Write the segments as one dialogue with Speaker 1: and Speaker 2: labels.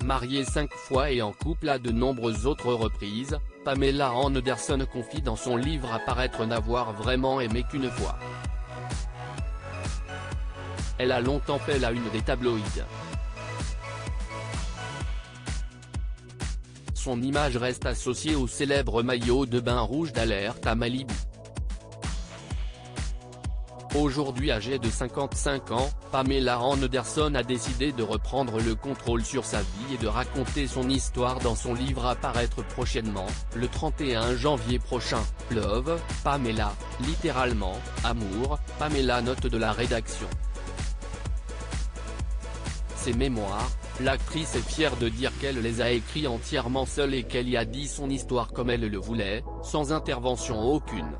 Speaker 1: Mariée 5 fois et en couple à de nombreuses autres reprises, Pamela Anderson confie dans son livre apparaître n'avoir vraiment aimé qu'une fois. Elle a longtemps fait la une des tabloïds. Son image reste associée au célèbre maillot de bain rouge d'Alerte à Malibu. Aujourd'hui âgée de 55 ans, Pamela Anderson a décidé de reprendre le contrôle sur sa vie et de raconter son histoire dans son livre à paraître prochainement, le 31 janvier prochain. Love, Pamela, littéralement, amour, Pamela note de la rédaction. Ses mémoires, l'actrice est fière de dire qu'elle les a écrits entièrement seule et qu'elle y a dit son histoire comme elle le voulait, sans intervention aucune.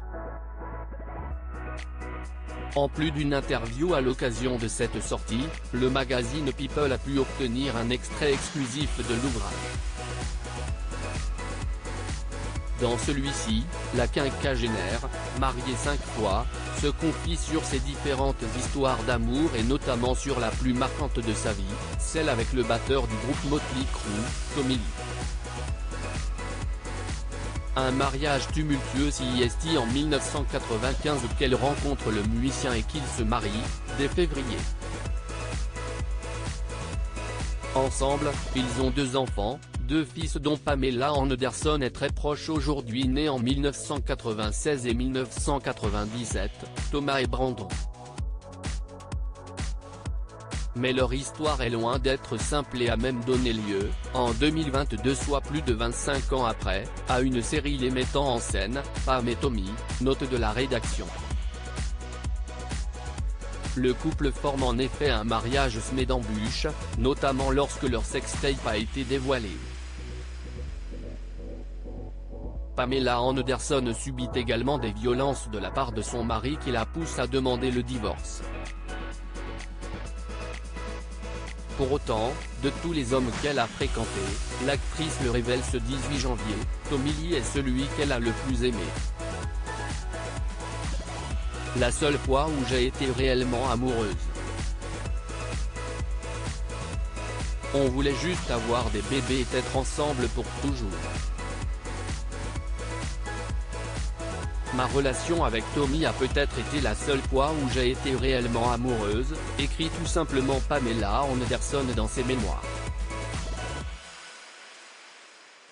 Speaker 1: En plus d'une interview à l'occasion de cette sortie, le magazine People a pu obtenir un extrait exclusif de l'ouvrage. Dans celui-ci, la quinquagénaire, mariée 5 fois, se confie sur ses différentes histoires d'amour et notamment sur la plus marquante de sa vie, celle avec le batteur du groupe Motley Crue, Tommy Lee. Un mariage tumultueux s'y est en 1995 qu'elle rencontre le musicien et qu'ils se marient, dès février. Ensemble, ils ont 2 enfants, 2 fils dont Pamela Anderson est très proche aujourd'hui, nés en 1996 et 1997, Thomas et Brandon. Mais leur histoire est loin d'être simple et a même donné lieu, en 2022 soit plus de 25 ans après, à une série les mettant en scène, Pam et Tommy, note de la rédaction. Le couple forme en effet un mariage semé d'embûches, notamment lorsque leur sextape a été dévoilé. Pamela Anderson subit également des violences de la part de son mari qui la pousse à demander le divorce. Pour autant, de tous les hommes qu'elle a fréquentés, l'actrice le révèle ce 18 janvier, Tommy Lee est celui qu'elle a le plus aimé. La seule fois où j'ai été réellement amoureuse. On voulait juste avoir des bébés et être ensemble pour toujours. Ma relation avec Tommy a peut-être été la seule fois où j'ai été réellement amoureuse, écrit tout simplement Pamela Anderson dans ses mémoires.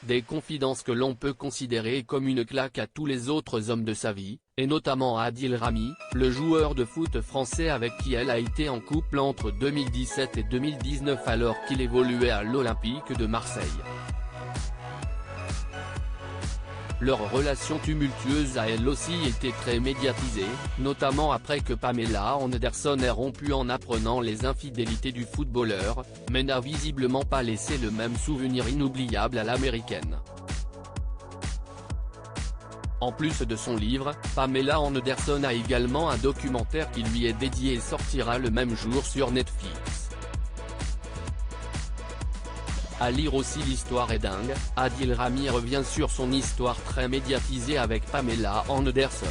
Speaker 1: Des confidences que l'on peut considérer comme une claque à tous les autres hommes de sa vie, et notamment à Adil Rami, le joueur de foot français avec qui elle a été en couple entre 2017 et 2019 alors qu'il évoluait à l'Olympique de Marseille. Leur relation tumultueuse a elle aussi été très médiatisée, notamment après que Pamela Anderson ait rompu en apprenant les infidélités du footballeur, mais n'a visiblement pas laissé le même souvenir inoubliable à l'américaine. En plus de son livre, Pamela Anderson a également un documentaire qui lui est dédié et sortira le même jour sur Netflix. À lire aussi L'histoire est dingue, Adil Rami revient sur son histoire très médiatisée avec Pamela Anderson.